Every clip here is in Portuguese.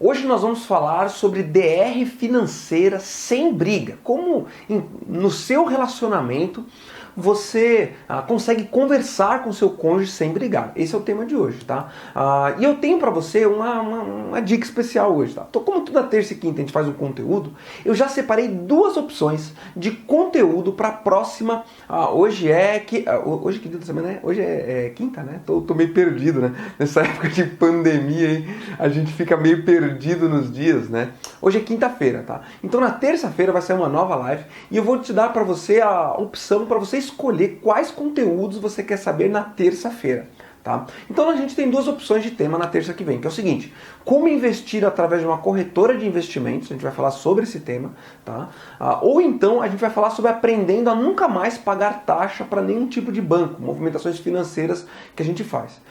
Hoje nós vamos falar sobre DR financeira sem briga. Como no seu relacionamento você consegue conversar com seu cônjuge sem brigar. Esse é o tema de hoje, tá? E eu tenho para você uma dica especial hoje, tá? Então, como toda terça e quinta a gente faz um conteúdo, eu já separei duas opções de conteúdo para a próxima. Hoje que dia da semana é? Hoje é quinta, né? Tô meio perdido, né? Nessa época de pandemia aí, a gente fica meio perdido nos dias, né? Hoje é quinta-feira, tá? Então na terça-feira vai ser uma nova live e eu vou te dar para você a opção para você escolher quais conteúdos você quer saber na terça-feira. Tá? Então a gente tem duas opções de tema na terça que vem, que é o seguinte: como investir através de uma corretora de investimentos, a gente vai falar sobre esse tema, tá? Ou então a gente vai falar sobre aprendendo a nunca mais pagar taxa para nenhum tipo de banco, movimentações financeiras que a gente faz.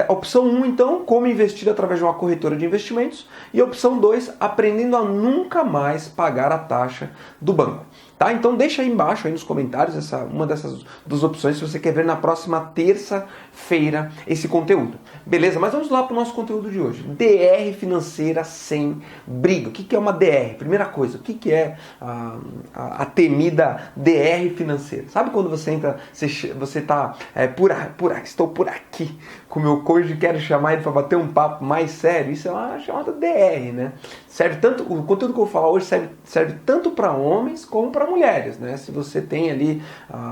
Opção 1, então, como investir através de uma corretora de investimentos, e opção 2, aprendendo a nunca mais pagar a taxa do banco. Tá? Então deixa aí embaixo aí nos comentários uma dessas duas opções se você quer ver na próxima terça-feira esse conteúdo. Beleza? Mas vamos lá para o nosso conteúdo de hoje. DR financeira sem briga. O que é uma DR? Primeira coisa, o que é a temida DR financeira? Sabe quando você entra, você está estou por aqui com o meu cônjuge, quero chamar ele para bater um papo mais sério? Isso é uma chamada DR, né? O conteúdo que eu vou falar hoje serve tanto para homens como para mulheres, né? Se você tem ali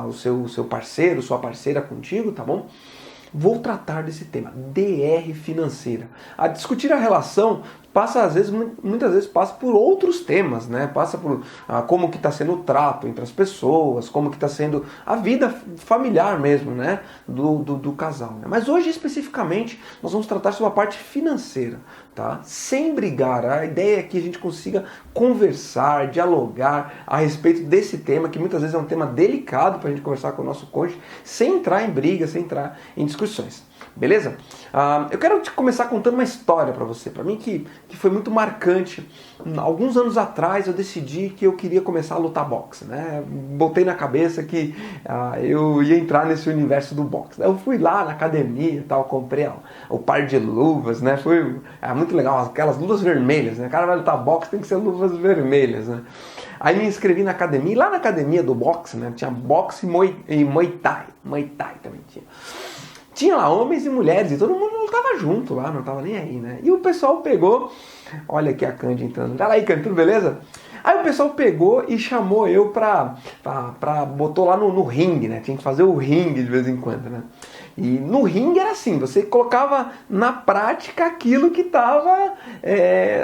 o seu parceiro, sua parceira contigo, tá bom? Vou tratar desse tema, DR financeira. A discutir a relação muitas vezes passa por outros temas, né? Passa por como que está sendo o trato entre as pessoas, como que está sendo a vida familiar mesmo, né? Do casal. Né? Mas hoje especificamente nós vamos tratar sobre a parte financeira, tá? Sem brigar. A ideia é que a gente consiga conversar, dialogar a respeito desse tema, que muitas vezes é um tema delicado para a gente conversar com o nosso cônjuge, sem entrar em briga, sem entrar em discussões. Beleza? Eu quero começar contando uma história para você, para mim que foi muito marcante. Alguns anos atrás eu decidi que eu queria começar a lutar boxe, né? Botei na cabeça que eu ia entrar nesse universo do boxe. Eu fui lá na academia e tal, comprei o par de luvas, né? Foi muito legal, aquelas luvas vermelhas, né? O cara vai lutar boxe, tem que ser luvas vermelhas, né? Aí me inscrevi na academia, e lá na academia do boxe, né? Tinha boxe e Muay Thai. Muay Thai também tinha. Tinha lá homens e mulheres, e todo mundo não tava junto lá, não tava nem aí, né? E o pessoal pegou, olha aqui a Candy entrando, fala aí Candy, tudo beleza? Aí o pessoal pegou e chamou eu botou lá no ringue, né? Tinha que fazer o ringue de vez em quando, né? E no ringue era assim, você colocava na prática aquilo que tava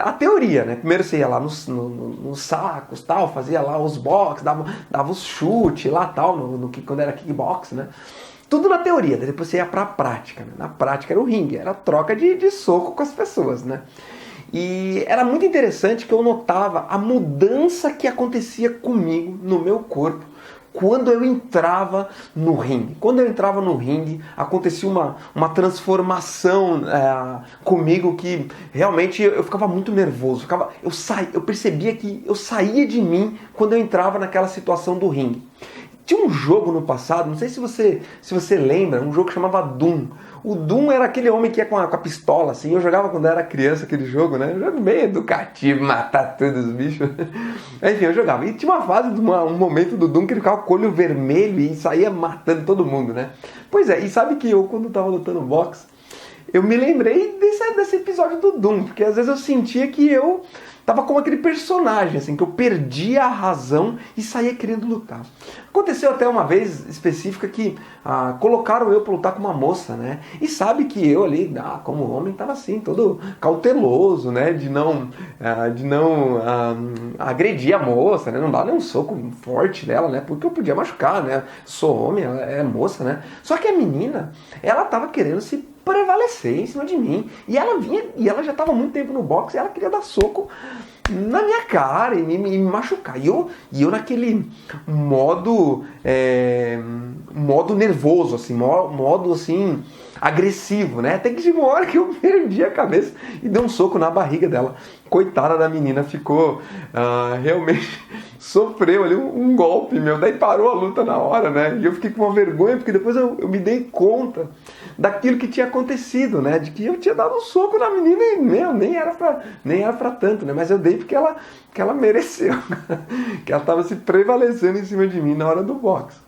a teoria, né? Primeiro você ia lá nos sacos, tal, fazia lá os box, dava os chutes lá, tal, quando era kickbox, né? Tudo na teoria, depois você ia pra prática, né? Na prática era o ringue, era a troca de soco com as pessoas, né? E era muito interessante que eu notava a mudança que acontecia comigo, no meu corpo, quando eu entrava no ringue. Quando eu entrava no ringue, acontecia uma transformação comigo que realmente eu ficava muito nervoso. Eu percebia que eu saía de mim quando eu entrava naquela situação do ringue. Tinha um jogo no passado, não sei se você lembra, um jogo que chamava Doom. O Doom era aquele homem que ia com a pistola, assim. Eu jogava quando era criança aquele jogo, né? Um jogo meio educativo, matar todos os bichos. Enfim, eu jogava. E tinha uma fase, um momento do Doom que ele ficava com o olho vermelho e saía matando todo mundo, né? Pois é, e sabe que eu, quando tava lutando boxe, eu me lembrei desse episódio do Doom, porque às vezes eu sentia que eu tava como aquele personagem, assim, que eu perdia a razão e saía querendo lutar. Aconteceu até uma vez específica que colocaram eu pra lutar com uma moça, né? E sabe que eu ali, como homem, tava assim, todo cauteloso, né? De não agredir a moça, né? Não dar nem um soco forte nela, né? Porque eu podia machucar, né? Sou homem, ela é moça, né? Só que a menina, ela tava querendo se prevalecer em cima de mim. E ela vinha, e ela já estava há muito tempo no boxe, e ela queria dar soco na minha cara e me machucar. E eu naquele modo nervoso, assim, modo assim, agressivo, né? Até que chegou uma hora que eu perdi a cabeça e dei um soco na barriga dela. Coitada da menina, ficou realmente sofreu ali um golpe, meu. Daí parou a luta na hora, né? E eu fiquei com uma vergonha, porque depois eu me dei conta daquilo que tinha acontecido, né? De que eu tinha dado um soco na menina e, meu, nem era pra tanto, né? Mas eu dei porque ela mereceu. Que ela tava se prevalecendo em cima de mim na hora do boxe.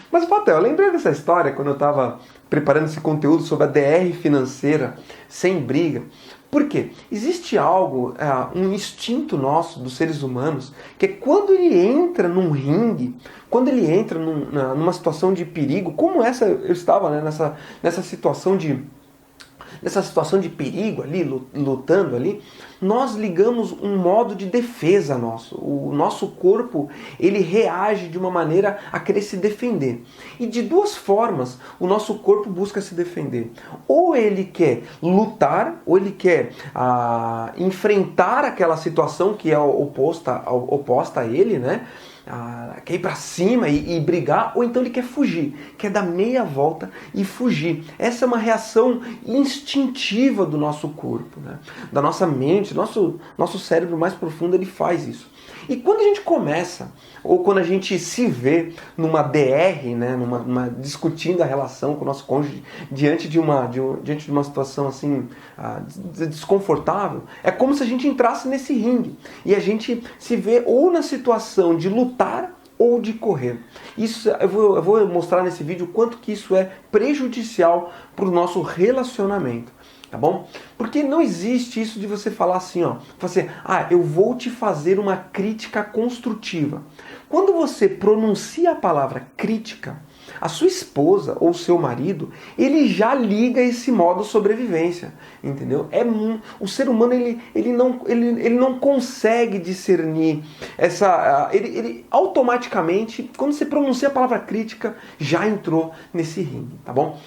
Mas o fato é, eu lembrei dessa história quando eu estava preparando esse conteúdo sobre a DR financeira sem briga. Por quê? Existe algo, um instinto nosso, dos seres humanos, que é quando ele entra num ringue, quando ele entra numa situação de perigo, como essa eu estava, né, nessa situação de perigo ali, lutando ali, nós ligamos um modo de defesa nosso. O nosso corpo, ele reage de uma maneira a querer se defender. E de duas formas o nosso corpo busca se defender. Ou ele quer lutar, ou ele quer enfrentar aquela situação que é oposta a ele, né? Quer ir pra cima e brigar, ou então ele quer fugir, quer dar meia volta e fugir. Essa é uma reação instintiva do nosso corpo, né? Da nossa mente, nosso cérebro mais profundo, ele faz isso. E quando a gente começa, ou quando a gente se vê numa DR, né, discutindo a relação com o nosso cônjuge diante de uma situação assim desconfortável, é como se a gente entrasse nesse ringue e a gente se vê ou na situação de lutar ou de correr. Isso eu vou mostrar nesse vídeo o quanto que isso é prejudicial para o nosso relacionamento. Tá bom? Porque não existe isso de você falar assim, eu vou te fazer uma crítica construtiva. Quando você pronuncia a palavra crítica, a sua esposa ou seu marido, ele já liga esse modo sobrevivência, entendeu? O ser humano ele não consegue discernir ele automaticamente, quando você pronuncia a palavra crítica, já entrou nesse ringue, tá bom?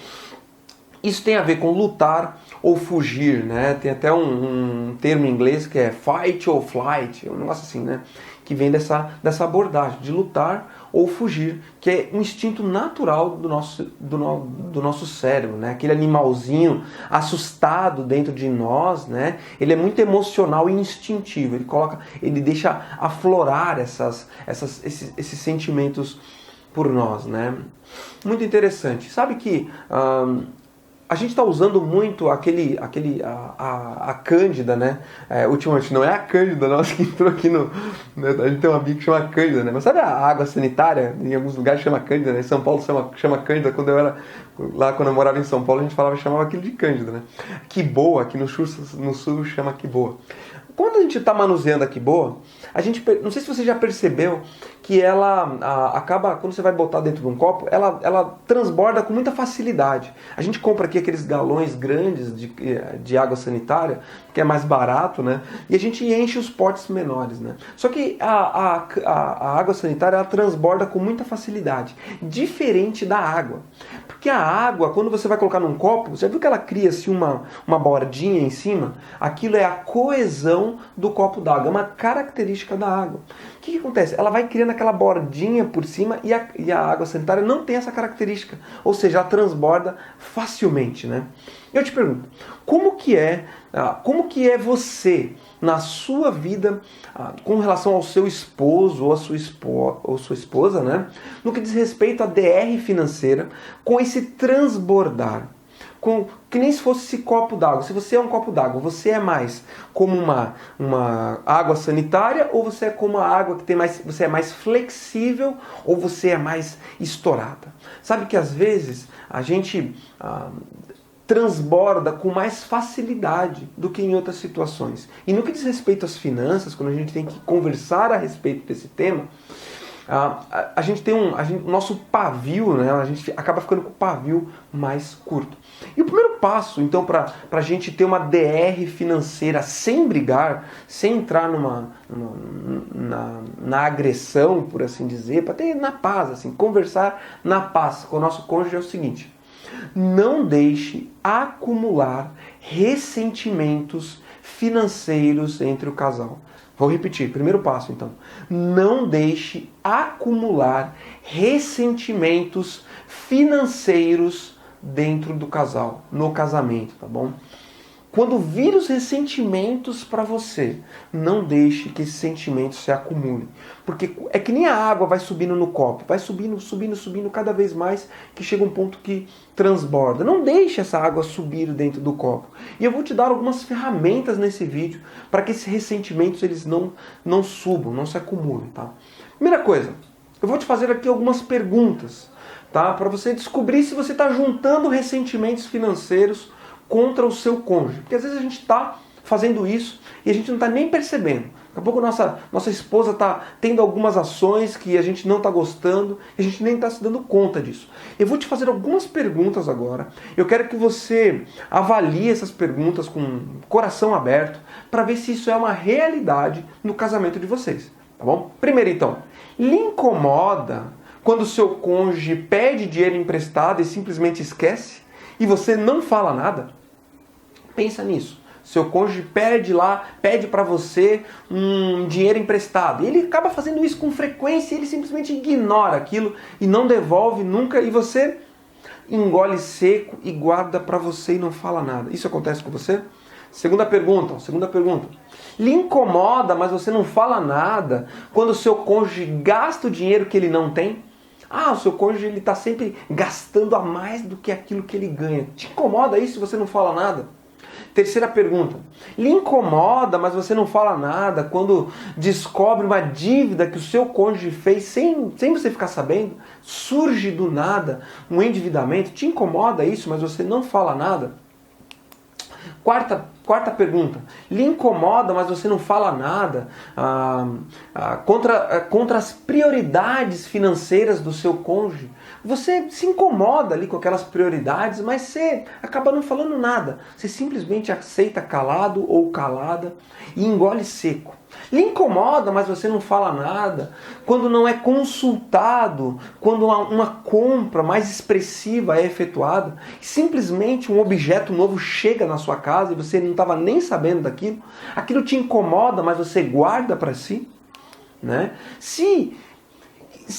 Isso tem a ver com lutar ou fugir, né? Tem até um termo em inglês que é fight or flight, um negócio assim, né? Que vem dessa abordagem, de lutar ou fugir, que é um instinto natural do nosso cérebro, né? Aquele animalzinho assustado dentro de nós, né? Ele é muito emocional e instintivo, ele deixa aflorar esses sentimentos por nós, né? Muito interessante. Sabe que a gente está usando muito a Cândida, né? Ultimamente, não é a Cândida nossa que entrou aqui a gente tem uma amiga que chama Cândida, né? Mas sabe a água sanitária? Em alguns lugares chama Cândida, né? Em São Paulo chama Cândida. Quando eu morava em São Paulo, a gente chamava aquilo de Cândida, né? Que boa, aqui no sul chama que boa. Quando a gente está manuseando a Quiboa, não sei se você já percebeu que ela acaba, quando você vai botar dentro de um copo, ela transborda com muita facilidade. A gente compra aqui aqueles galões grandes de água sanitária, que é mais barato, né? E a gente enche os potes menores, né? Só que a água sanitária, ela transborda com muita facilidade, diferente da água. Porque a água, quando você vai colocar num copo, você já viu que ela cria assim uma bordinha em cima? Aquilo é a coesão do copo d'água, é uma característica da água. O que acontece? Ela vai criando aquela bordinha por cima e a água sanitária não tem essa característica. Ou seja, ela transborda facilmente, né? Eu te pergunto, como que é você na sua vida com relação ao seu esposo ou sua esposa, né? No que diz respeito à DR financeira, com esse transbordar? Que nem se fosse esse copo d'água. Se você é um copo d'água, você é mais como uma água sanitária, ou você é como a água você é mais flexível, ou você é mais estourada? Sabe que às vezes a gente transborda com mais facilidade do que em outras situações. E no que diz respeito às finanças, quando a gente tem que conversar a respeito desse tema, a gente tem o nosso pavio, né? A gente acaba ficando com o pavio mais curto. E o primeiro passo, então, para a gente ter uma DR financeira sem brigar, sem entrar na agressão, por assim dizer, para ter na paz, assim, conversar na paz com o nosso cônjuge é o seguinte: não deixe acumular ressentimentos financeiros entre o casal. Vou repetir, primeiro passo então. Não deixe acumular ressentimentos financeiros dentro do casal, no casamento, tá bom? quando vir os ressentimentos para você, não deixe que esses sentimentos se acumulem. Porque é que nem a água vai subindo no copo, vai subindo, subindo, subindo cada vez mais, que chega um ponto que transborda. Não deixe essa água subir dentro do copo. E eu vou te dar algumas ferramentas nesse vídeo para que esses ressentimentos eles não subam, não se acumulem. Tá? Primeira coisa, eu vou te fazer aqui algumas perguntas, tá? Para você descobrir se você está juntando ressentimentos financeiros contra o seu cônjuge. Porque às vezes a gente está fazendo isso e a gente não está nem percebendo. Daqui a pouco nossa esposa está tendo algumas ações que a gente não está gostando e a gente nem está se dando conta disso. Eu vou te fazer algumas perguntas agora. Eu quero que você avalie essas perguntas com o coração aberto para ver se isso é uma realidade no casamento de vocês. Tá bom? Primeiro então, lhe incomoda quando o seu cônjuge pede dinheiro emprestado e simplesmente esquece e você não fala nada? Pensa nisso. Seu cônjuge pede para você um dinheiro emprestado. E ele acaba fazendo isso com frequência e ele simplesmente ignora aquilo e não devolve nunca. E você engole seco e guarda para você e não fala nada. Isso acontece com você? Segunda pergunta. Lhe incomoda, mas você não fala nada quando o seu cônjuge gasta o dinheiro que ele não tem? O seu cônjuge está sempre gastando a mais do que aquilo que ele ganha. Te incomoda isso se você não fala nada? Terceira pergunta. Lhe incomoda, mas você não fala nada quando descobre uma dívida que o seu cônjuge fez sem você ficar sabendo? Surge do nada um endividamento? Te incomoda isso, mas você não fala nada? Quarta pergunta. Lhe incomoda, mas você não fala nada contra as prioridades financeiras do seu cônjuge? Você se incomoda ali com aquelas prioridades, mas você acaba não falando nada. Você simplesmente aceita calado ou calada e engole seco. Lhe incomoda, mas você não fala nada quando não é consultado, quando uma compra mais expressiva é efetuada, simplesmente um objeto novo chega na sua casa e você não estava nem sabendo daquilo. Aquilo te incomoda, mas você guarda para si, né? Se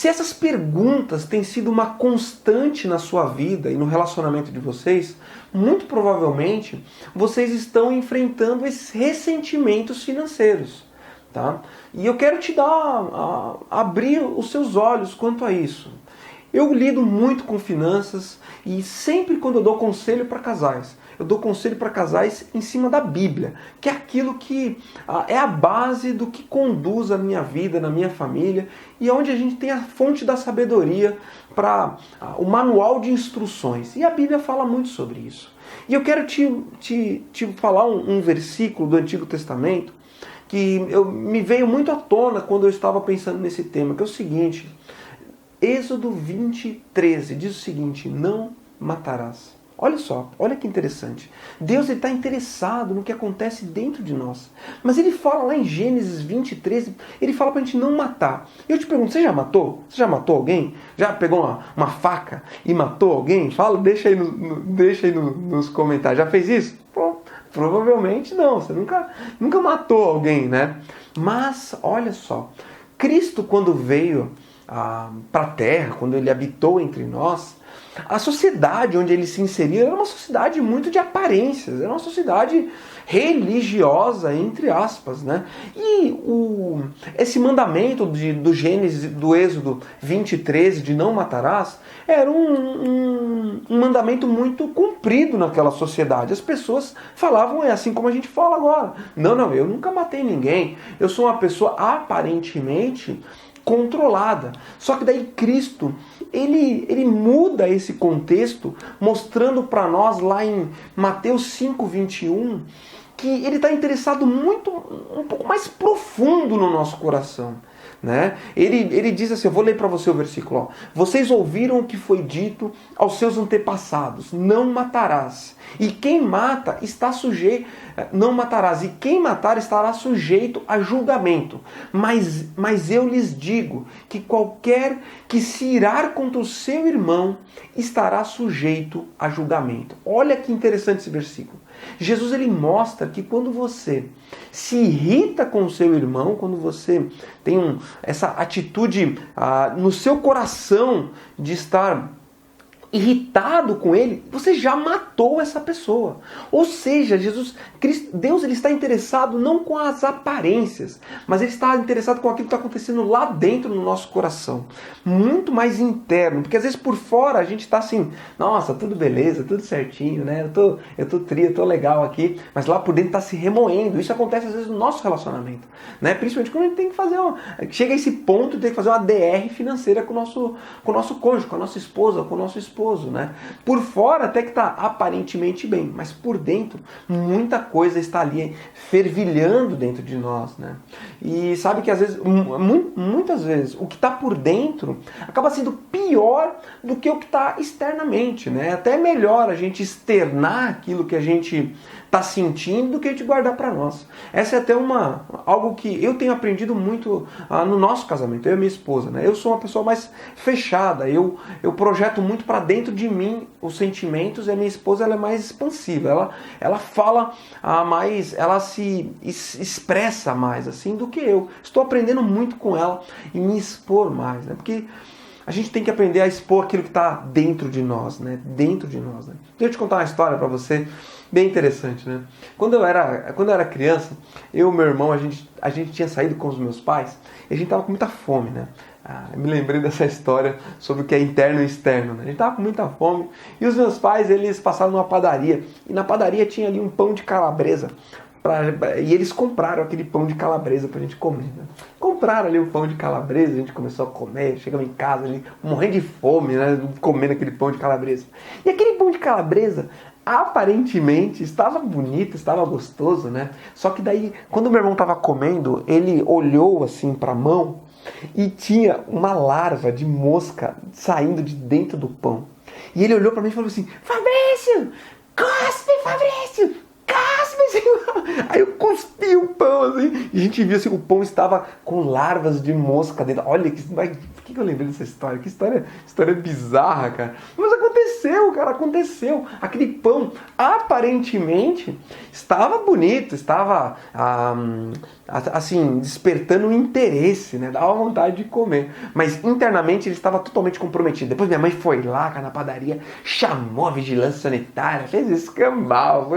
essas perguntas têm sido uma constante na sua vida e no relacionamento de vocês, muito provavelmente vocês estão enfrentando esses ressentimentos financeiros. Tá? E eu quero te abrir os seus olhos quanto a isso. Eu lido muito com finanças e sempre quando eu dou conselho para casais, eu dou conselho para casais em cima da Bíblia, que é aquilo que é a base do que conduz a minha vida, na minha família, e onde a gente tem a fonte da sabedoria para o manual de instruções. E a Bíblia fala muito sobre isso. E eu quero te falar um versículo do Antigo Testamento que me veio muito à tona quando eu estava pensando nesse tema, que é o seguinte: Êxodo 20:13 diz o seguinte: não matarás. Olha só, olha que interessante. Deus está interessado no que acontece dentro de nós. Mas ele fala lá em Gênesis 20:13, ele fala para a gente não matar. Eu te pergunto, você já matou? Você já matou alguém? Já pegou uma faca e matou alguém? Fala, deixa aí nos comentários. Já fez isso? Provavelmente não, você nunca matou alguém, né? Mas, olha só, Cristo quando veio para a Terra, quando ele habitou entre nós, a sociedade onde ele se inseria era uma sociedade muito de aparências, era uma sociedade religiosa, entre aspas, né? E esse mandamento do Gênesis, do Êxodo 20:13, de não matarás, era um mandamento muito cumprido naquela sociedade. As pessoas falavam, é assim como a gente fala agora. Não, eu nunca matei ninguém, eu sou uma pessoa aparentemente controlada. Só que daí Cristo, ele muda esse contexto, mostrando para nós lá em Mateus 5:21, que ele está interessado um pouco mais profundo no nosso coração. Né? Ele diz assim, eu vou ler para você o versículo. Vocês ouviram o que foi dito aos seus antepassados: não matarás. E quem mata está sujeito, não matarás. E quem matar estará sujeito a julgamento. Mas eu lhes digo que qualquer que se irar contra o seu irmão estará sujeito a julgamento. Olha que interessante esse versículo. Jesus ele mostra que quando você se irrita com o seu irmão, quando você tem essa atitude no seu coração de estar irritado com ele, você já matou essa pessoa. Ou seja, Deus ele está interessado não com as aparências, mas ele está interessado com aquilo que está acontecendo lá dentro no nosso coração. Muito mais interno, porque às vezes por fora a gente está assim, nossa, tudo beleza, tudo certinho, né? Eu tô legal aqui, mas lá por dentro está se remoendo. Isso acontece às vezes no nosso relacionamento, né? Principalmente quando a gente tem que fazer chega a esse ponto de ter que fazer uma DR financeira com o nosso cônjuge, com a nossa esposa, com o nosso esposo, né? Por fora até que está aparentemente bem, mas por dentro muita coisa está ali fervilhando dentro de nós, né? E sabe que às vezes, muitas vezes, o que está por dentro acaba sendo pior do que o que está externamente, né? Até melhor a gente externar aquilo que a gente está sentindo do que a gente guardar para nós. Essa é até algo que eu tenho aprendido muito no nosso casamento, eu e minha esposa, né? Eu sou uma pessoa mais fechada, eu projeto muito para dentro de mim os sentimentos, e a minha esposa ela é mais expansiva, ela fala mais, ela se expressa mais assim do que eu. Estou aprendendo muito com ela e me expor mais, né? Porque a gente tem que aprender a expor aquilo que está dentro de nós, né? Dentro de nós, né? Deixa eu te contar uma história para você, bem interessante, né? Quando eu era criança, eu e meu irmão, a gente tinha saído com os meus pais e a gente tava com muita fome, né? Eu me lembrei dessa história sobre o que é interno e externo, né? A gente tava com muita fome e os meus pais, eles passaram numa padaria e na padaria tinha ali um pão de calabresa. E eles compraram aquele pão de calabresa pra gente comer, né? Compraram ali o pão de calabresa, a gente começou a comer, chegamos em casa ali, morrendo de fome, né? Comendo aquele pão de calabresa. E aquele pão de calabresa, aparentemente, estava bonito, estava gostoso, né? Só que daí, quando meu irmão estava comendo, ele olhou assim pra mão e tinha uma larva de mosca saindo de dentro do pão. E ele olhou pra mim e falou assim, Fabrício, cospe, Fabrício! Aí eu cuspi o pão assim, e a gente viu assim, o pão estava com larvas de mosca dentro. Olha, por que eu lembrei dessa história? Que história bizarra, cara. Mas aconteceu, cara, aconteceu. Aquele pão aparentemente estava bonito, estava assim, despertando um interesse, né? Dava vontade de comer. Mas internamente ele estava totalmente comprometido. Depois minha mãe foi lá, cara, na padaria, chamou a vigilância sanitária, fez escambau.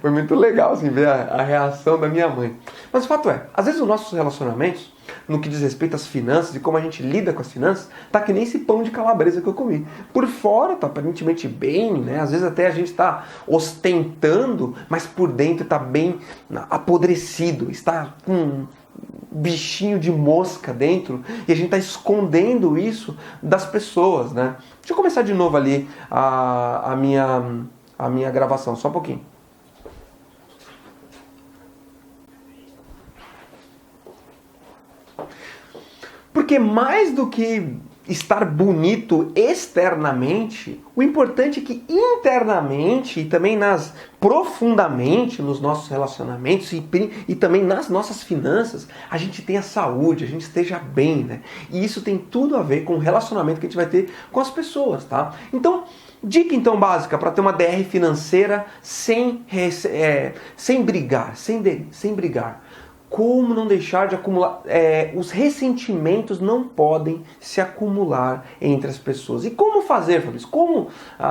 Foi muito legal, assim, ver a reação da minha mãe. Mas o fato é, às vezes os nossos relacionamentos, no que diz respeito às finanças e como a gente lida com as finanças, tá que nem esse pão de calabresa que eu comi. Por fora tá aparentemente bem, né? Às vezes até a gente está ostentando, mas por dentro tá bem apodrecido, está com um bichinho de mosca dentro e a gente está escondendo isso das pessoas, né? Deixa eu começar de novo ali a minha gravação, só um pouquinho. Porque mais do que estar bonito externamente, o importante é que internamente e também profundamente nos nossos relacionamentos e também nas nossas finanças, a gente tenha saúde, a gente esteja bem, né? E isso tem tudo a ver com o relacionamento que a gente vai ter com as pessoas, tá? Então, dica então básica para ter uma DR financeira sem brigar, sem brigar. Como não deixar de acumular? Os ressentimentos não podem se acumular entre as pessoas. E como fazer, Fabrício? Como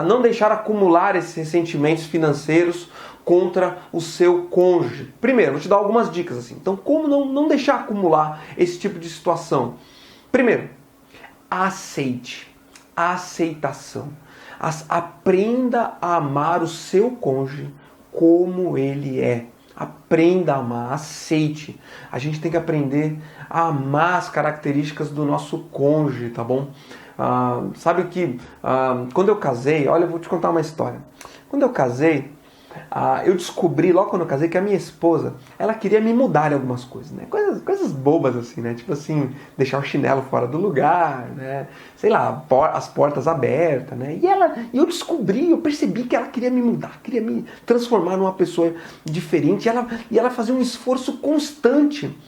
não deixar acumular esses ressentimentos financeiros contra o seu cônjuge? Primeiro, vou te dar algumas dicas assim. Então, como não deixar acumular esse tipo de situação? Primeiro, aceite. Aceitação. Aprenda a amar o seu cônjuge como ele é. Aprenda a amar, aceite. A gente tem que aprender a amar as características do nosso cônjuge, tá bom? Sabe que quando eu casei, olha, eu vou te contar uma história. Quando eu casei, eu descobri logo quando eu casei que a minha esposa, ela queria me mudar em algumas coisas, né? Coisas bobas assim, né? Tipo assim, deixar o chinelo fora do lugar, né? Sei lá, as portas abertas, né? E eu percebi que ela queria me mudar, queria me transformar numa pessoa diferente. E ela fazia um esforço constante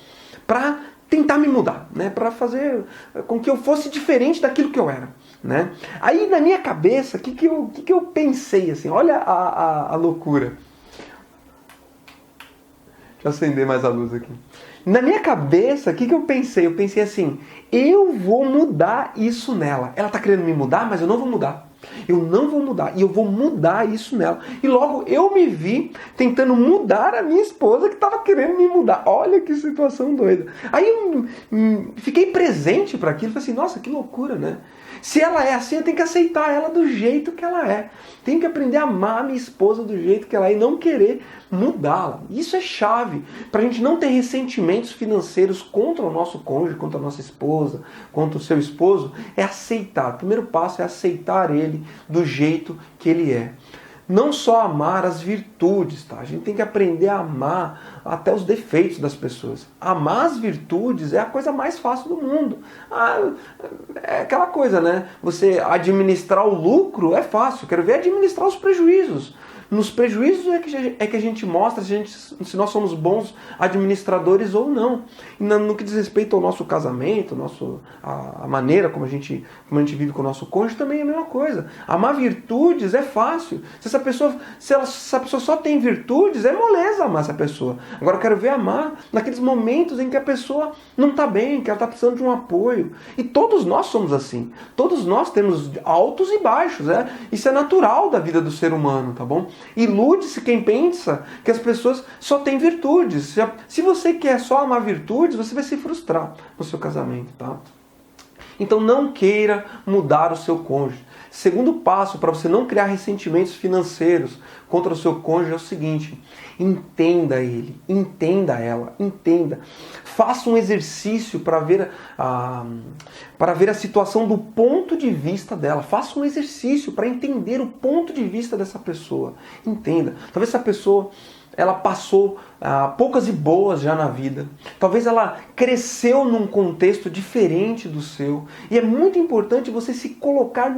para tentar me mudar, né? Para fazer com que eu fosse diferente daquilo que eu era, né? Aí na minha cabeça, o que eu pensei assim? Olha a loucura. Deixa eu acender mais a luz aqui. Na minha cabeça, o que eu pensei? Eu pensei assim, eu vou mudar isso nela. Ela tá querendo me mudar, mas eu não vou mudar. Eu não vou mudar. E eu vou mudar isso nela. E logo eu me vi tentando mudar a minha esposa que estava querendo me mudar. Olha que situação doida. Aí eu fiquei presente para aquilo. Falei assim, nossa, que loucura, né? Se ela é assim, eu tenho que aceitar ela do jeito que ela é. Tenho que aprender a amar a minha esposa do jeito que ela é e não querer mudá-la. Isso é chave para a gente não ter ressentimentos financeiros contra o nosso cônjuge, contra a nossa esposa, contra o seu esposo. É aceitar. O primeiro passo é aceitar ele do jeito que ele é. Não só amar as virtudes, tá? A gente tem que aprender a amar até os defeitos das pessoas. Amar as virtudes é a coisa mais fácil do mundo. É aquela coisa, né? Você administrar o lucro é fácil. Quero ver administrar os prejuízos. Nos prejuízos é que a gente mostra se nós somos bons administradores ou não. No que diz respeito ao nosso casamento, a maneira como a gente vive com o nosso cônjuge, também é a mesma coisa. Amar virtudes é fácil. Se essa pessoa só tem virtudes, é moleza amar essa pessoa. Agora eu quero ver amar naqueles momentos em que a pessoa não está bem, que ela está precisando de um apoio. E todos nós somos assim. Todos nós temos altos e baixos. Isso é natural da vida do ser humano, tá bom? Ilude-se quem pensa que as pessoas só têm virtudes. Se você quer só amar virtudes, você vai se frustrar no seu casamento, tá? Então não queira mudar o seu cônjuge. Segundo passo para você não criar ressentimentos financeiros contra o seu cônjuge é o seguinte: entenda ele, entenda ela, entenda. Faça um exercício para ver a situação do ponto de vista dela. Faça um exercício para entender o ponto de vista dessa pessoa. Entenda. Talvez essa pessoa ela passou poucas e boas já na vida. Talvez ela cresceu num contexto diferente do seu. E é muito importante você se colocar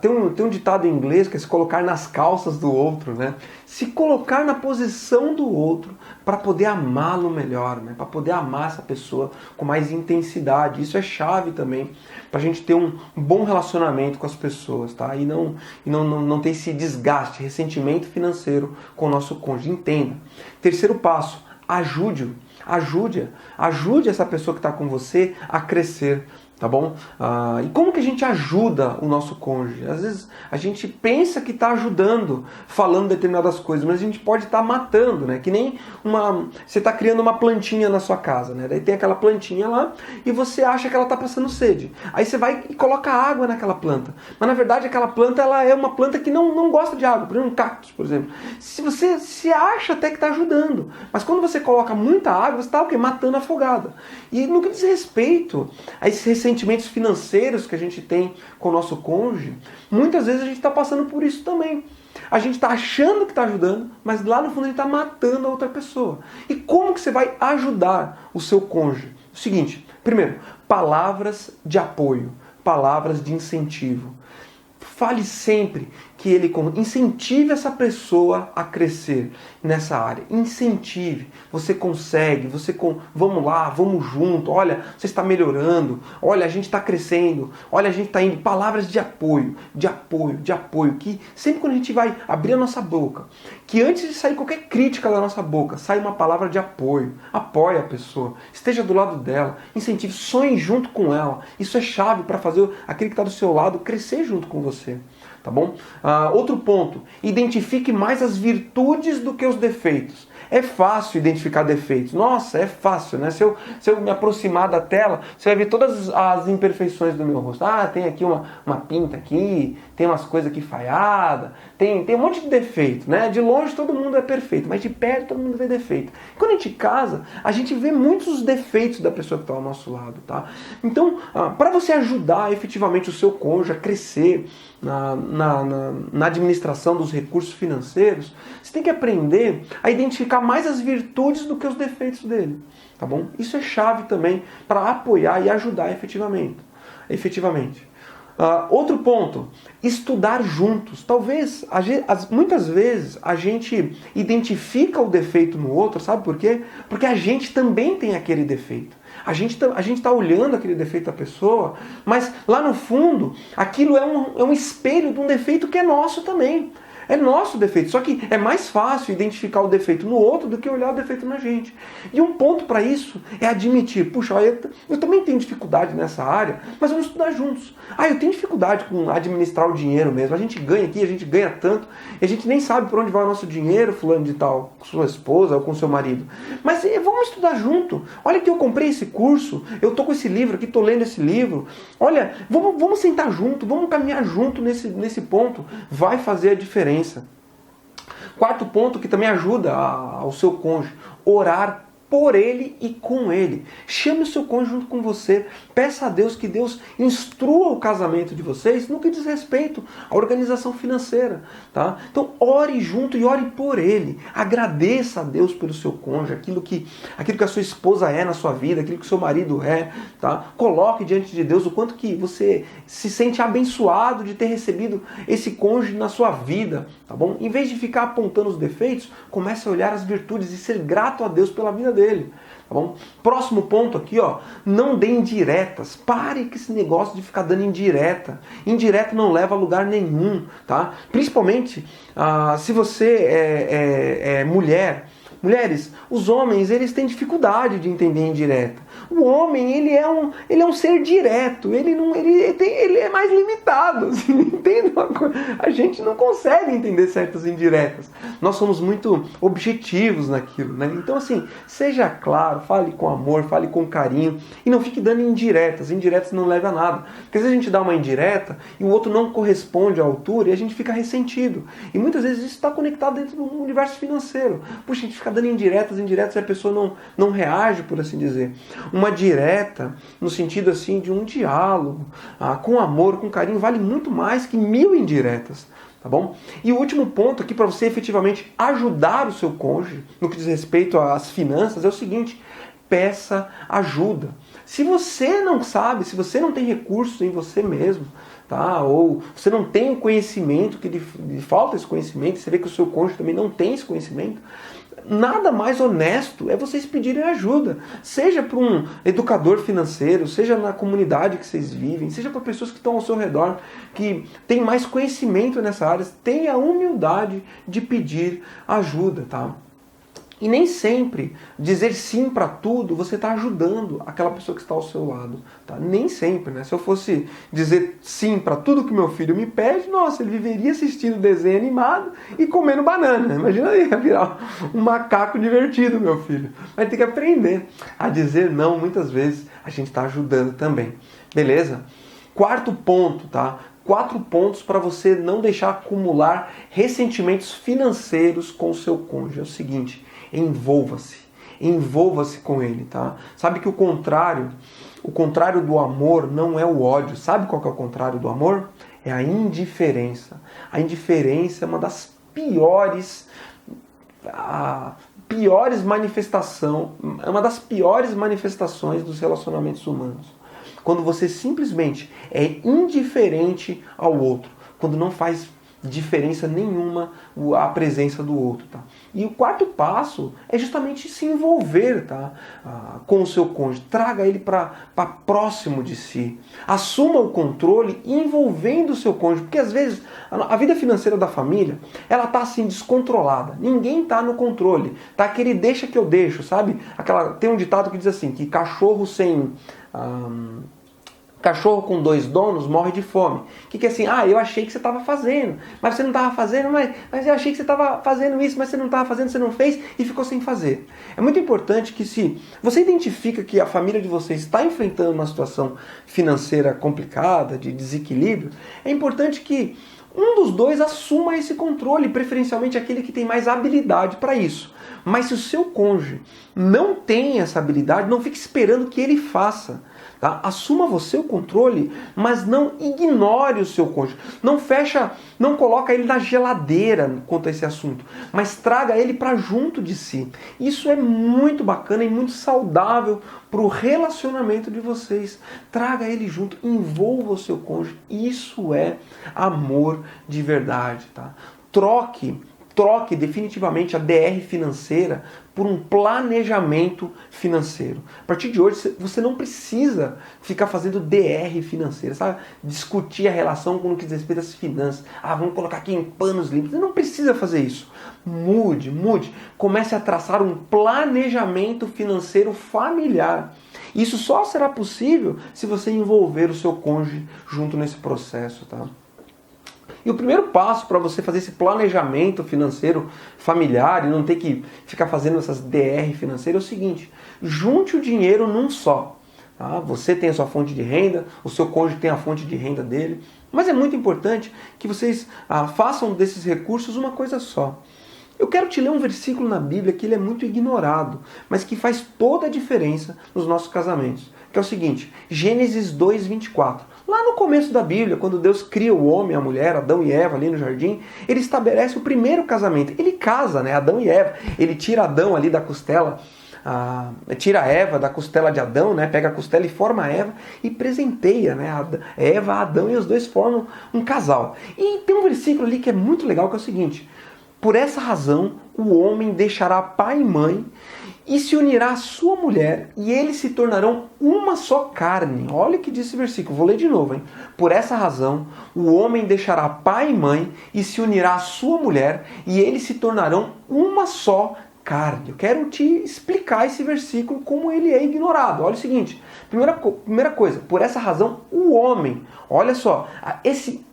tem um ditado em inglês que é se colocar nas calças do outro, né? Se colocar na posição do outro para poder amá-lo melhor, né? Para poder amar essa pessoa com mais intensidade. Isso é chave também para a gente ter um bom relacionamento com as pessoas, tá? E não ter esse desgaste, ressentimento financeiro com o nosso cônjuge. Entenda. Terceiro passo, ajude-o. Ajude essa pessoa que está com você a crescer. Tá bom? E como que a gente ajuda o nosso cônjuge? Às vezes a gente pensa que está ajudando, falando determinadas coisas, mas a gente pode estar matando, né? Que nem você está criando uma plantinha na sua casa, né? Daí tem aquela plantinha lá e você acha que ela está passando sede. Aí você vai e coloca água naquela planta. Mas na verdade aquela planta ela é uma planta que não gosta de água, por exemplo, um cactus, por exemplo. Se você se acha até que está ajudando, mas quando você coloca muita água, você está o quê? Matando afogada. E no que diz respeito a esses sentimentos financeiros que a gente tem com o nosso cônjuge, muitas vezes a gente está passando por isso também. A gente está achando que está ajudando, mas lá no fundo a gente está matando a outra pessoa. E como que você vai ajudar o seu cônjuge? O seguinte, primeiro, palavras de apoio, palavras de incentivo. Fale sempre que ele incentive essa pessoa a crescer nessa área. Incentive. Você consegue, vamos lá, vamos junto. Olha, você está melhorando. Olha, a gente está crescendo. Olha, a gente está indo. Palavras de apoio, de apoio, de apoio. Que sempre quando a gente vai abrir a nossa boca, que antes de sair qualquer crítica da nossa boca, sai uma palavra de apoio. Apoie a pessoa. Esteja do lado dela. Incentive. Sonhe junto com ela. Isso é chave para fazer aquele que está do seu lado crescer junto com você. Tá bom? Outro ponto, identifique mais as virtudes do que os defeitos. É fácil identificar defeitos. Nossa, é fácil, né? Se eu me aproximar da tela, você vai ver todas as imperfeições do meu rosto. Tem aqui uma pinta aqui, tem umas coisas aqui falhadas, tem um monte de defeito, né? De longe todo mundo é perfeito, mas de perto todo mundo vê defeito. Quando a gente casa, a gente vê muitos defeitos da pessoa que está ao nosso lado, tá? Então, para você ajudar efetivamente o seu cônjuge a crescer na administração dos recursos financeiros, você tem que aprender a identificar mais as virtudes do que os defeitos dele, tá bom? Isso é chave também para apoiar e ajudar efetivamente. Outro ponto, estudar juntos. Talvez, muitas vezes, a gente identifica o defeito no outro, sabe por quê? Porque a gente também tem aquele defeito. A gente está olhando aquele defeito da pessoa, mas lá no fundo, aquilo é um espelho de um defeito que é nosso também. É nosso defeito. Só que é mais fácil identificar o defeito no outro do que olhar o defeito na gente. E um ponto para isso é admitir, puxa, eu também tenho dificuldade nessa área, mas vamos estudar juntos. Eu tenho dificuldade com administrar o dinheiro mesmo. A gente ganha aqui, a gente ganha tanto, e a gente nem sabe por onde vai o nosso dinheiro, fulano de tal, com sua esposa ou com seu marido. Mas vamos estudar junto. Olha que eu comprei esse curso, eu tô com esse livro aqui, tô lendo esse livro. Olha, vamos sentar junto, vamos caminhar junto nesse ponto. Vai fazer a diferença. Quarto ponto que também ajuda ao seu cônjuge, orar por ele e com ele. Chame o seu cônjuge junto com você. Peça a Deus que Deus instrua o casamento de vocês no que diz respeito à organização financeira. Tá? Então ore junto e ore por ele. Agradeça a Deus pelo seu cônjuge, aquilo que a sua esposa é na sua vida, aquilo que o seu marido é. Tá? Coloque diante de Deus o quanto que você se sente abençoado de ter recebido esse cônjuge na sua vida. Tá bom? Em vez de ficar apontando os defeitos, comece a olhar as virtudes e ser grato a Deus pela vida dele. Tá bom? Próximo ponto aqui, não dê indiretas. Pare com esse negócio de ficar dando indireta. Indireta não leva a lugar nenhum, tá? Principalmente se você é mulher. Mulheres, os homens, eles têm dificuldade de entender indireta. O homem, ele é um ser direto, ele é mais limitado. Assim, entende uma coisa? A gente não consegue entender certas indiretas. Nós somos muito objetivos naquilo, né? Então, assim, seja claro, fale com amor, fale com carinho e não fique dando indiretas. Indiretas não levam a nada. Porque às vezes a gente dá uma indireta e o outro não corresponde à altura e a gente fica ressentido. E muitas vezes isso está conectado dentro do universo financeiro. Puxa, a gente fica dando indiretas e a pessoa não reage, por assim dizer. Uma direta, no sentido assim de um diálogo, com amor, com carinho, vale muito mais que 1000 indiretas. Tá bom? E o último ponto aqui para você efetivamente ajudar o seu cônjuge no que diz respeito às finanças é o seguinte: peça ajuda. Se você não sabe, se você não tem recursos em você mesmo, tá? Ou você não tem o conhecimento, que lhe falta esse conhecimento, você vê que o seu cônjuge também não tem esse conhecimento, nada mais honesto é vocês pedirem ajuda. Seja para um educador financeiro, seja na comunidade que vocês vivem, seja para pessoas que estão ao seu redor, que têm mais conhecimento nessa área, tenha a humildade de pedir ajuda, tá? E nem sempre dizer sim para tudo você está ajudando aquela pessoa que está ao seu lado. Tá? Nem sempre, né? Se eu fosse dizer sim para tudo que meu filho me pede, nossa, ele viveria assistindo desenho animado e comendo banana. Imagina aí, ia virar um macaco divertido, meu filho. Vai ter que aprender a dizer não. Muitas vezes a gente está ajudando também. Beleza? Quarto ponto, tá? 4 pontos para você não deixar acumular ressentimentos financeiros com o seu cônjuge. É o seguinte: envolva-se com ele, tá? Sabe que o contrário do amor não é o ódio. Sabe qual que é o contrário do amor? É a indiferença. A indiferença é uma das piores manifestações dos relacionamentos humanos. Quando você simplesmente é indiferente ao outro, quando não faz diferença nenhuma a presença do outro, tá? E o quarto passo é justamente se envolver, tá? Com o seu cônjuge. Traga ele para próximo de si. Assuma o controle envolvendo o seu cônjuge. Porque às vezes a vida financeira da família, ela tá assim descontrolada. Ninguém tá no controle. Tá aquele deixa que eu deixo, sabe? Tem um ditado que diz assim, que cachorro com 2 donos morre de fome. O que é assim? Eu achei que você estava fazendo, mas você não estava fazendo, mas eu achei que você estava fazendo isso, mas você não estava fazendo, você não fez e ficou sem fazer. É muito importante que, se você identifica que a família de vocês está enfrentando uma situação financeira complicada, de desequilíbrio, é importante que um dos dois assuma esse controle, preferencialmente aquele que tem mais habilidade para isso. Mas se o seu cônjuge não tem essa habilidade, não fique esperando que ele faça. Tá? Assuma você o controle, mas não ignore o seu cônjuge. Não coloca ele na geladeira quanto a esse assunto, mas traga ele para junto de si. Isso é muito bacana e muito saudável para o relacionamento de vocês. Traga ele junto, envolva o seu cônjuge. Isso é amor de verdade. Tá? Troque troque definitivamente a DR financeira por um planejamento financeiro. A partir de hoje, você não precisa ficar fazendo DR financeira, sabe? Discutir a relação com o que diz respeito às finanças. Vamos colocar aqui em panos limpos. Você não precisa fazer isso. Mude. Comece a traçar um planejamento financeiro familiar. Isso só será possível se você envolver o seu cônjuge junto nesse processo, tá? E o primeiro passo para você fazer esse planejamento financeiro familiar e não ter que ficar fazendo essas DR financeiras é o seguinte: junte o dinheiro num só. Tá? Você tem a sua fonte de renda, o seu cônjuge tem a fonte de renda dele, mas é muito importante que vocês façam desses recursos uma coisa só. Eu quero te ler um versículo na Bíblia que ele é muito ignorado, mas que faz toda a diferença nos nossos casamentos. Que é o seguinte, Gênesis 2:24. Lá no começo da Bíblia, quando Deus cria o homem e a mulher, Adão e Eva ali no jardim, ele estabelece o primeiro casamento. Ele casa, né, Adão e Eva. Ele tira Adão ali da costela, tira Eva da costela de Adão, né, pega a costela e forma Eva e presenteia, né, Eva, Adão, e os dois formam um casal. E tem um versículo ali que é muito legal, que é o seguinte: por essa razão, o homem deixará pai e mãe e se unirá à sua mulher, e eles se tornarão uma só carne. Olha o que diz esse versículo, vou ler de novo, hein? Por essa razão, o homem deixará pai e mãe e se unirá à sua mulher, e eles se tornarão uma só carne. Eu quero te explicar esse versículo como ele é ignorado. Olha o seguinte, primeira coisa, por essa razão, o homem, olha só,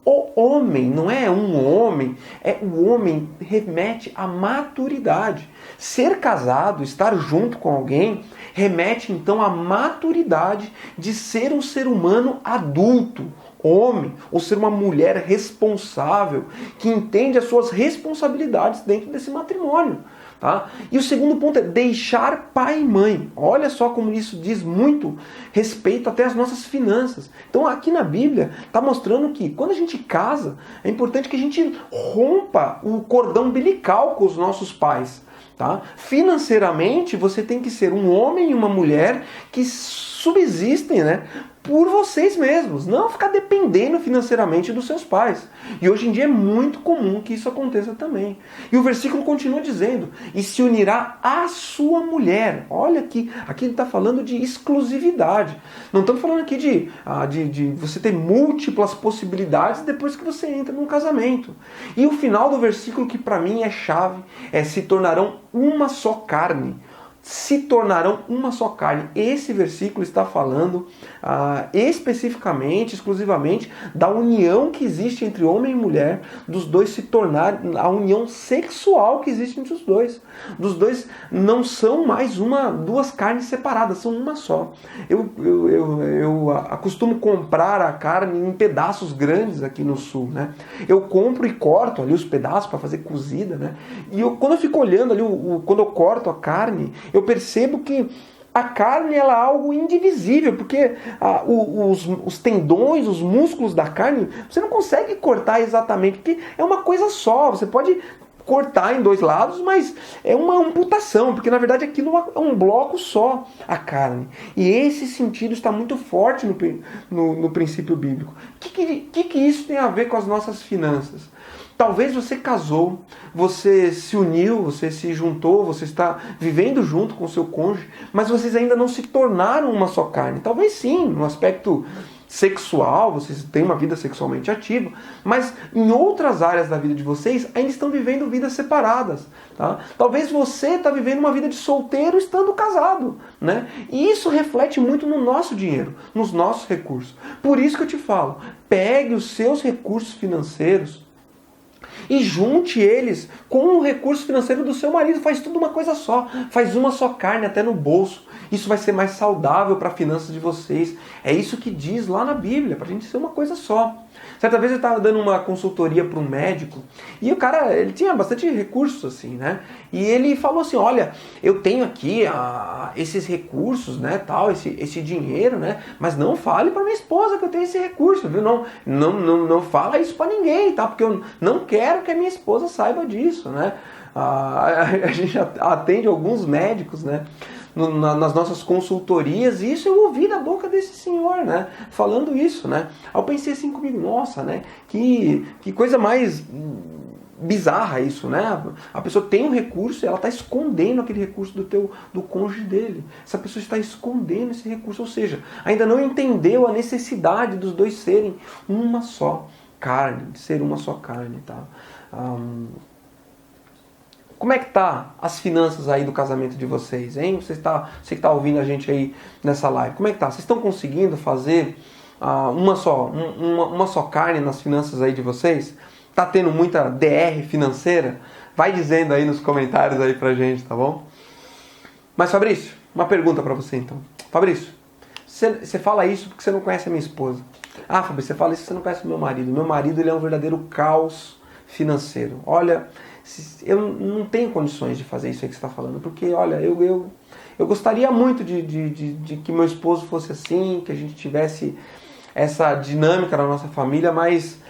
o homem, não é um homem, o homem remete à maturidade. Ser casado, estar junto com alguém, remete então à maturidade de ser um ser humano adulto, homem, ou ser uma mulher responsável, que entende as suas responsabilidades dentro desse matrimônio. Tá? E o segundo ponto é deixar pai e mãe. Olha só como isso diz muito respeito até às nossas finanças. Então aqui na Bíblia está mostrando que quando a gente casa, é importante que a gente rompa o cordão umbilical com os nossos pais. Tá? Financeiramente, você tem que ser um homem e uma mulher que subsistem, né, por vocês mesmos, não ficar dependendo financeiramente dos seus pais. E hoje em dia é muito comum que isso aconteça também. E o versículo continua dizendo, e se unirá à sua mulher. Olha aqui ele está falando de exclusividade. Não estamos falando aqui de você ter múltiplas possibilidades depois que você entra num casamento. E o final do versículo, que para mim é chave, é se tornarão uma só carne. Se tornarão uma só carne. Esse versículo está falando especificamente, exclusivamente, da união que existe entre homem e mulher, dos dois se tornarem, a união sexual que existe entre os dois. Dos dois não são mais duas carnes separadas, são uma só. Eu acostumo comprar a carne em pedaços grandes aqui no sul, né? Eu compro e corto ali os pedaços para fazer cozida, né? E quando eu fico olhando ali, quando eu corto a carne, eu percebo que a carne ela é algo indivisível, porque os tendões, os músculos da carne, você não consegue cortar exatamente, porque é uma coisa só. Você pode cortar em dois lados, mas é uma amputação, porque na verdade aquilo é um bloco só, a carne. E esse sentido está muito forte no princípio bíblico. O que isso tem a ver com as nossas finanças? Talvez você casou, você se uniu, você se juntou, você está vivendo junto com o seu cônjuge, mas vocês ainda não se tornaram uma só carne. Talvez sim, no aspecto sexual, vocês têm uma vida sexualmente ativa, mas em outras áreas da vida de vocês ainda estão vivendo vidas separadas. Tá? Talvez você está vivendo uma vida de solteiro estando casado, né? E isso reflete muito no nosso dinheiro, nos nossos recursos. Por isso que eu te falo, pegue os seus recursos financeiros e junte eles com o recurso financeiro do seu marido. Faz tudo uma coisa só. Faz uma só carne até no bolso. Isso vai ser mais saudável para as finanças de vocês. É isso que diz lá na Bíblia, para a gente ser uma coisa só. Certa vez eu estava dando uma consultoria para um médico e o cara, ele tinha bastante recursos assim, né? E ele falou assim, olha, eu tenho aqui esses recursos, né, tal, esse dinheiro, né? Mas não fale para minha esposa que eu tenho esse recurso, viu? Não fala isso para ninguém, tá? Porque eu não quero que a minha esposa saiba disso, né? A gente atende alguns médicos, né? Nas nossas consultorias, e isso eu ouvi da boca desse senhor, né, falando isso, né. Aí eu pensei assim comigo, nossa, né, que coisa mais bizarra isso, né? A pessoa tem um recurso e ela está escondendo aquele recurso do cônjuge dele. Essa pessoa está escondendo esse recurso, ou seja, ainda não entendeu a necessidade dos dois serem uma só carne, de ser uma só carne, tá? Como é que tá as finanças aí do casamento de vocês, hein? Você que está ouvindo a gente aí nessa live, como é que tá? Vocês estão conseguindo fazer uma só carne nas finanças aí de vocês? Tá tendo muita DR financeira? Vai dizendo aí nos comentários aí pra gente, tá bom? Mas Fabrício, uma pergunta pra você então. Fabrício, você fala isso porque você não conhece a minha esposa. Ah, Fabrício, você fala isso porque você não conhece o meu marido. Meu marido, ele é um verdadeiro caos financeiro. Olha, eu não tenho condições de fazer isso aí que você está falando, porque, olha, eu gostaria muito de que meu esposo fosse assim, que a gente tivesse essa dinâmica na nossa família, mas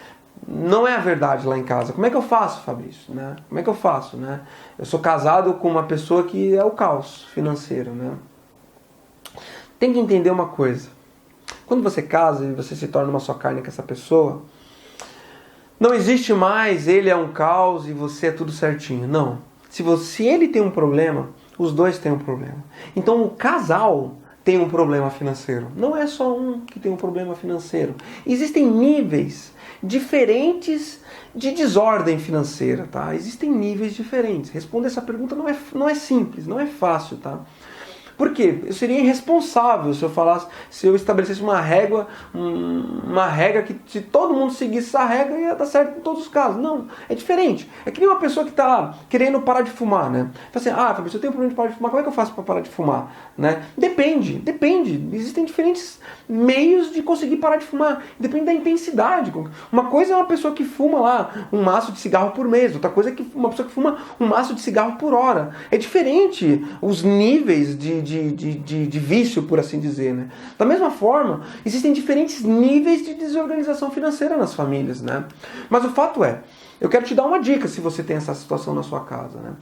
não é a verdade lá em casa. Como é que eu faço, Fabrício? Né? Como é que eu faço? Né? Eu sou casado com uma pessoa que é o caos financeiro. Né? Tem que entender uma coisa. Quando você casa e você se torna uma só carne com essa pessoa, não existe mais ele é um caos e você é tudo certinho. Não. Se ele tem um problema, os dois têm um problema. Então o casal tem um problema financeiro. Não é só um que tem um problema financeiro. Existem níveis diferentes de desordem financeira, tá? Existem níveis diferentes. Responder essa pergunta não é simples, não é fácil, tá? Por quê? Eu seria irresponsável se eu estabelecesse uma regra que se todo mundo seguisse essa regra ia dar certo em todos os casos. Não, é diferente. É que nem uma pessoa que está querendo parar de fumar, né? Fala assim, Fabrício, eu tenho problema de parar de fumar, como é que eu faço para parar de fumar? Né? Depende. Existem diferentes meios de conseguir parar de fumar. Depende da intensidade. Uma coisa é uma pessoa que fuma lá um maço de cigarro por mês, outra coisa é uma pessoa que fuma um maço de cigarro por hora. É diferente os níveis de vício, por assim dizer, né? Da mesma forma, existem diferentes níveis de desorganização financeira nas famílias, né? Mas o fato é, eu quero te dar uma dica se você tem essa situação na sua casa, né?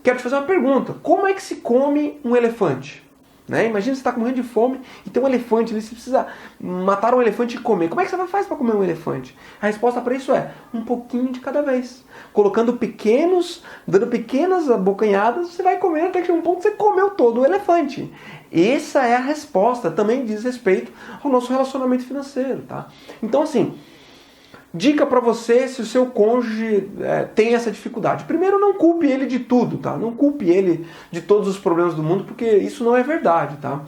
Quero te fazer uma pergunta. Como é que se come um elefante? Né? Imagina você está morrendo de fome e tem um elefante ali, você precisa matar um elefante e comer. Como é que você faz para comer um elefante? A resposta para isso é um pouquinho de cada vez. Dando pequenas abocanhadas, você vai comer até que chegar um ponto que você comeu todo o elefante. Essa é a resposta, também diz respeito ao nosso relacionamento financeiro, tá? Então assim, dica para você se o seu cônjuge tem essa dificuldade. Primeiro, não culpe ele de tudo, tá? Não culpe ele de todos os problemas do mundo, porque isso não é verdade, tá?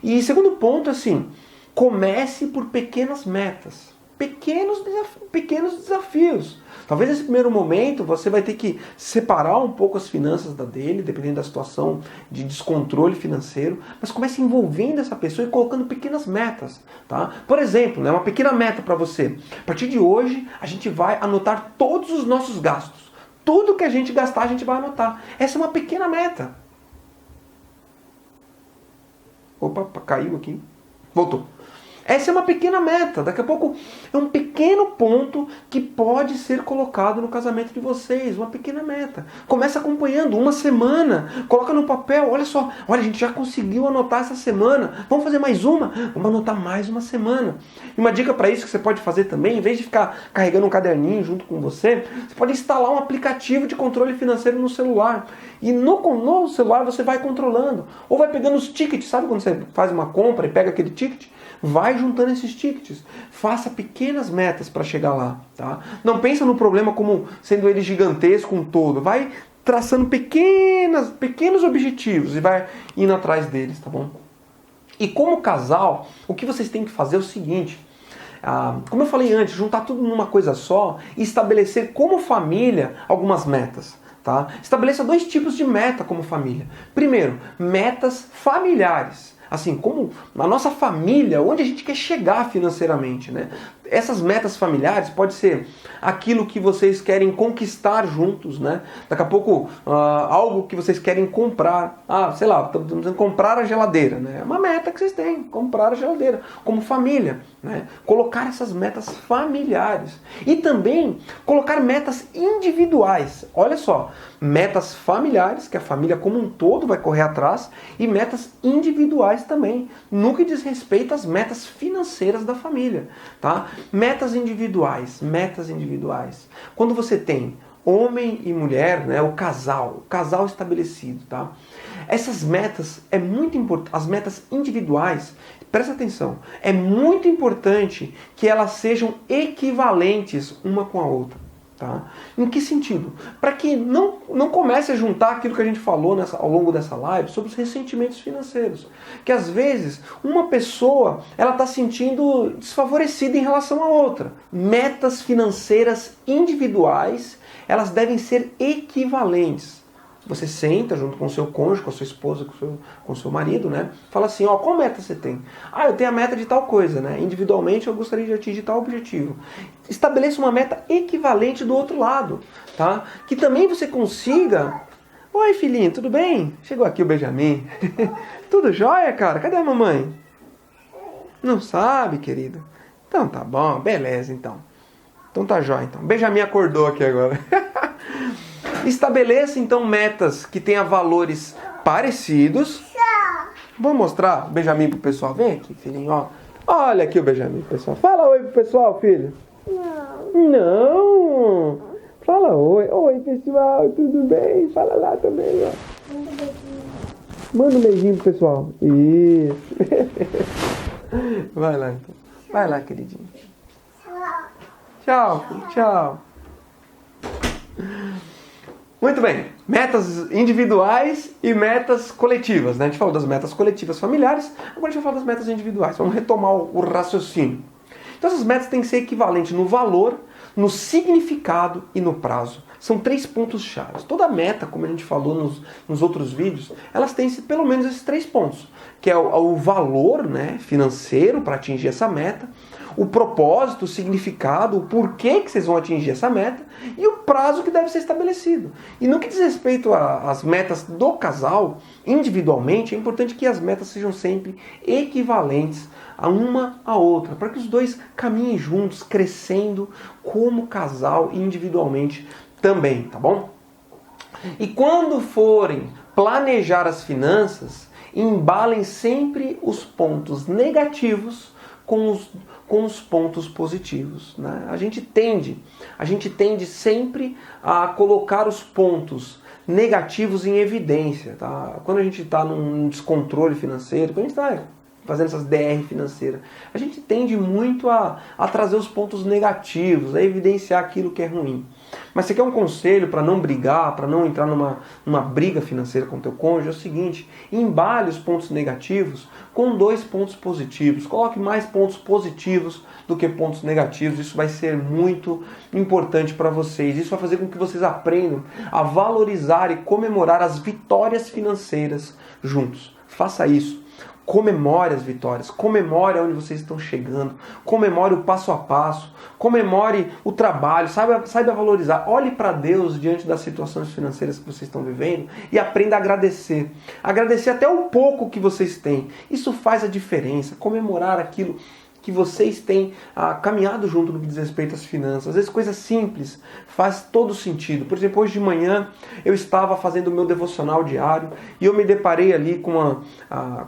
E segundo ponto, assim, comece por pequenas metas, pequenos desafios. Talvez nesse primeiro momento você vai ter que separar um pouco as finanças dele, dependendo da situação de descontrole financeiro, mas comece envolvendo essa pessoa e colocando pequenas metas, tá? Por exemplo, né, uma pequena meta para você. A partir de hoje, a gente vai anotar todos os nossos gastos. Tudo que a gente gastar, a gente vai anotar. Essa é uma pequena meta. Opa, caiu aqui. Voltou. Essa é uma pequena meta. Daqui a pouco é um pequeno ponto que pode ser colocado no casamento de vocês. Uma pequena meta. Começa acompanhando uma semana. Coloca no papel. Olha só. Olha, a gente já conseguiu anotar essa semana. Vamos fazer mais uma? Vamos anotar mais uma semana. E uma dica para isso que você pode fazer também, em vez de ficar carregando um caderninho junto com você, você pode instalar um aplicativo de controle financeiro no celular. E no celular você vai controlando. Ou vai pegando os tickets. Sabe quando você faz uma compra e pega aquele ticket? Vai juntando esses tickets. Faça pequenas metas para chegar lá. Tá? Não pensa no problema como sendo ele gigantesco um todo. Vai traçando pequenos objetivos e vai indo atrás deles. Tá bom? E como casal, o que vocês têm que fazer é o seguinte. Como eu falei antes, juntar tudo numa coisa só e estabelecer como família algumas metas. Tá? Estabeleça 2 tipos de meta como família. Primeiro, metas familiares. Assim, como na nossa família, onde a gente quer chegar financeiramente, né? Essas metas familiares pode ser aquilo que vocês querem conquistar juntos, né? Daqui a pouco, algo que vocês querem comprar. Sei lá, estamos dizendo comprar a geladeira, né? É uma meta que vocês têm, comprar a geladeira, como família, né? Colocar essas metas familiares. E também colocar metas individuais. Olha só, metas familiares, que a família como um todo vai correr atrás, e metas individuais também, no que diz respeito às metas financeiras da família, tá? Metas individuais. Quando você tem homem e mulher, né, o casal estabelecido, tá? Essas metas é muito importante, as metas individuais, presta atenção, é muito importante que elas sejam equivalentes uma com a outra. Tá? Em que sentido? Para que não comece a juntar aquilo que a gente falou ao longo dessa live sobre os ressentimentos financeiros. Que às vezes uma pessoa ela está sentindo desfavorecida em relação à outra. Metas financeiras individuais, elas devem ser equivalentes. Você senta junto com o seu cônjuge, com a sua esposa, com o seu marido, né? Fala assim, ó, qual meta você tem? Ah, eu tenho a meta de tal coisa, né? Individualmente eu gostaria de atingir tal objetivo. Estabeleça uma meta equivalente do outro lado, tá? Que também você consiga... Oi, filhinho, tudo bem? Chegou aqui o Benjamin. Tudo jóia, cara? Cadê a mamãe? Não sabe, querido? Então tá bom, beleza, então. Então tá jóia, então. Benjamin acordou aqui agora. Estabeleça então metas que tenham valores parecidos. Vou mostrar o Benjamin pro pessoal. Vem aqui, filhinho, ó. Olha aqui o Benjamin, pessoal. Fala oi pro pessoal, filho. Não. Fala oi. Oi, pessoal, tudo bem? Fala lá também, ó. Manda um beijinho pro pessoal. Isso. Vai lá, então. Vai lá, queridinho. Tchau, filho. Tchau. Muito bem, metas individuais e metas coletivas, né? A gente falou das metas coletivas familiares, agora a gente vai falar das metas individuais. Vamos retomar o raciocínio. Então essas metas têm que ser equivalentes no valor, no significado e no prazo. São 3 pontos-chave. Toda meta, como a gente falou nos outros vídeos, elas têm pelo menos esses 3 pontos, que é o valor, né, financeiro para atingir essa meta, o propósito, o significado, o porquê que vocês vão atingir essa meta e o prazo que deve ser estabelecido. E no que diz respeito às metas do casal, individualmente, é importante que as metas sejam sempre equivalentes a uma à outra, para que os dois caminhem juntos, crescendo como casal e individualmente também, tá bom? E quando forem planejar as finanças, embalem sempre os pontos negativos com os pontos positivos, né? A gente tende sempre a colocar os pontos negativos em evidência, tá? Quando a gente está num descontrole financeiro, quando a gente está fazendo essas DR financeiras, a gente tende muito a trazer os pontos negativos, a evidenciar aquilo que é ruim. Mas você quer um conselho para não brigar, para não entrar numa briga financeira com o teu cônjuge? É o seguinte, embale os pontos negativos com 2 pontos positivos. Coloque mais pontos positivos do que pontos negativos. Isso vai ser muito importante para vocês. Isso vai fazer com que vocês aprendam a valorizar e comemorar as vitórias financeiras juntos. Faça isso. Comemore as vitórias, comemore onde vocês estão chegando, comemore o passo a passo, comemore o trabalho, saiba valorizar. Olhe para Deus diante das situações financeiras que vocês estão vivendo e aprenda a agradecer. Agradecer até o pouco que vocês têm. Isso faz a diferença, comemorar aquilo que vocês têm caminhado junto no que diz respeito às finanças. Às vezes coisas simples faz todo sentido. Por exemplo, hoje de manhã eu estava fazendo o meu devocional diário e eu me deparei ali com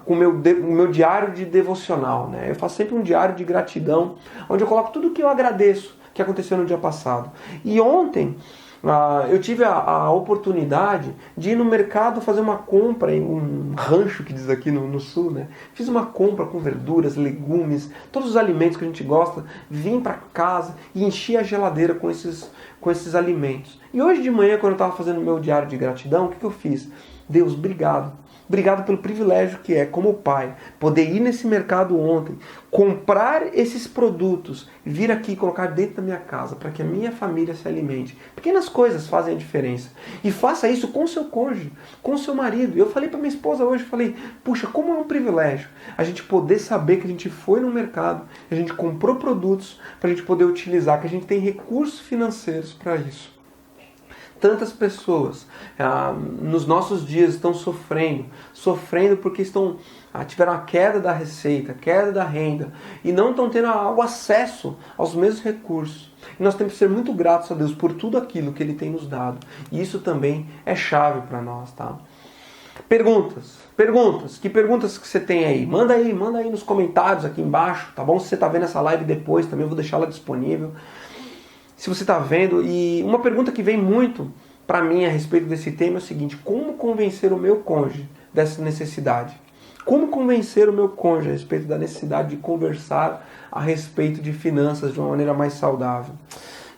o meu diário de devocional, né? Eu faço sempre um diário de gratidão, onde eu coloco tudo o que eu agradeço que aconteceu no dia passado. E ontem eu tive a oportunidade de ir no mercado fazer uma compra em um rancho que diz aqui no sul, né? Fiz uma compra com verduras, legumes, todos os alimentos que a gente gosta, vim para casa e enchi a geladeira com esses alimentos. E hoje de manhã, quando eu estava fazendo o meu diário de gratidão, o que eu fiz? Deus, obrigado. Obrigado pelo privilégio que é, como pai, poder ir nesse mercado ontem, comprar esses produtos, vir aqui e colocar dentro da minha casa, para que a minha família se alimente. Pequenas coisas fazem a diferença. E faça isso com o seu cônjuge, com o seu marido. Eu falei para minha esposa hoje, puxa, como é um privilégio a gente poder saber que a gente foi no mercado, a gente comprou produtos para a gente poder utilizar, que a gente tem recursos financeiros para isso. Tantas pessoas nos nossos dias estão sofrendo porque tiveram a queda da receita, queda da renda e não estão tendo o acesso aos mesmos recursos. E nós temos que ser muito gratos a Deus por tudo aquilo que Ele tem nos dado. E isso também é chave para nós, tá? Perguntas. Que perguntas que você tem aí? Manda aí nos comentários aqui embaixo, tá bom? Se você está vendo essa live depois, também eu vou deixar ela disponível. se você está vendo. E uma pergunta que vem muito para mim a respeito desse tema é o seguinte: como convencer o meu cônjuge dessa necessidade? Como convencer o meu cônjuge a respeito da necessidade de conversar a respeito de finanças de uma maneira mais saudável?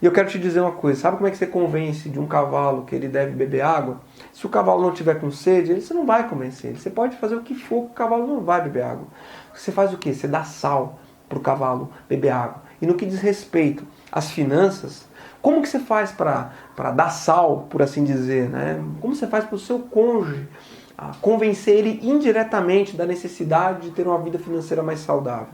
E eu quero te dizer uma coisa: sabe como é que você convence de um cavalo que ele deve beber água? Se o cavalo não tiver com sede, você não vai convencer ele. Você pode fazer o que for, o cavalo não vai beber água. Você faz o quê? Você dá sal para o cavalo beber água. E no que diz respeito às finanças, como que você faz para dar sal, por assim dizer, né? Como você faz para o seu cônjuge convencer ele indiretamente da necessidade de ter uma vida financeira mais saudável?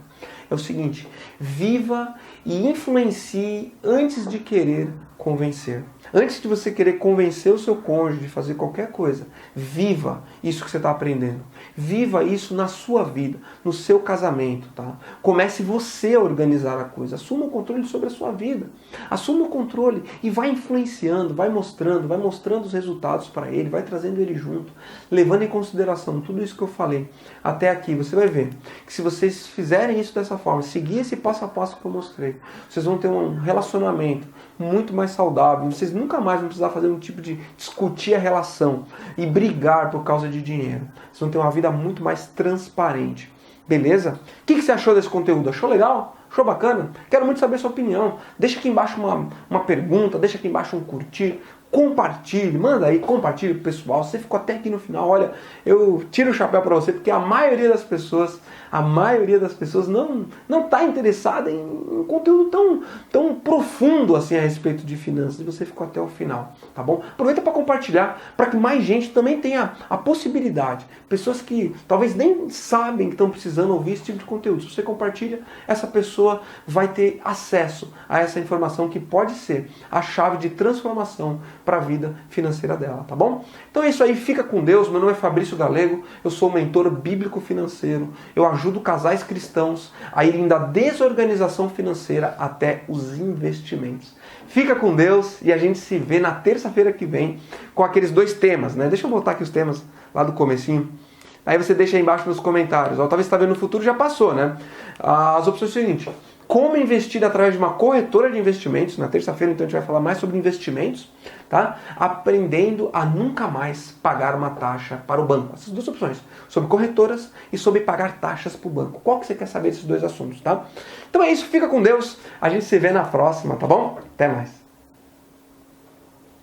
É o seguinte: viva e influencie antes de querer convencer. Antes de você querer convencer o seu cônjuge de fazer qualquer coisa, viva isso que você está aprendendo. Viva isso na sua vida, no seu casamento, tá? Comece você a organizar a coisa. Assuma o controle sobre a sua vida. Assuma o controle e vai influenciando, vai mostrando os resultados para ele, vai trazendo ele junto, levando em consideração tudo isso que eu falei até aqui. Você vai ver que se vocês fizerem isso dessa forma, seguir esse passo a passo que eu mostrei, vocês vão ter um relacionamento muito mais saudável. Vocês nunca mais vão precisar fazer um tipo de discutir a relação e brigar por causa de dinheiro. Vocês vão ter uma vida muito mais transparente. Beleza? O que você achou desse conteúdo? Achou legal? Achou bacana? Quero muito saber a sua opinião. Deixa aqui embaixo uma pergunta, deixa aqui embaixo um curtir. Compartilhe, manda aí, compartilhe pro pessoal. Você ficou até aqui no final, olha, eu tiro o chapéu para você, porque a maioria das pessoas não está interessada em conteúdo tão profundo assim a respeito de finanças. E você ficou até o final, tá bom? Aproveita para compartilhar, para que mais gente também tenha a possibilidade. Pessoas que talvez nem sabem que estão precisando ouvir esse tipo de conteúdo. Se você compartilha, essa pessoa vai ter acesso a essa informação que pode ser a chave de transformação para a vida financeira dela, tá bom? Então é isso aí, fica com Deus. Meu nome é Fabrício Galego, eu sou mentor bíblico financeiro. Eu ajudo casais cristãos a irem da desorganização financeira até os investimentos. Fica com Deus e a gente se vê na terça-feira que vem com aqueles 2 temas, né? Deixa eu botar aqui os temas lá do comecinho. Aí você deixa aí embaixo nos comentários. Talvez você está vendo no futuro, já passou, né? As opções são as seguintes: como investir através de uma corretora de investimentos. Na terça-feira, então, a gente vai falar mais sobre investimentos, tá? Aprendendo a nunca mais pagar uma taxa para o banco. Essas 2 opções, sobre corretoras e sobre pagar taxas para o banco. Qual que você quer saber desses 2 assuntos, tá? Então é isso, fica com Deus. A gente se vê na próxima, tá bom? Até mais.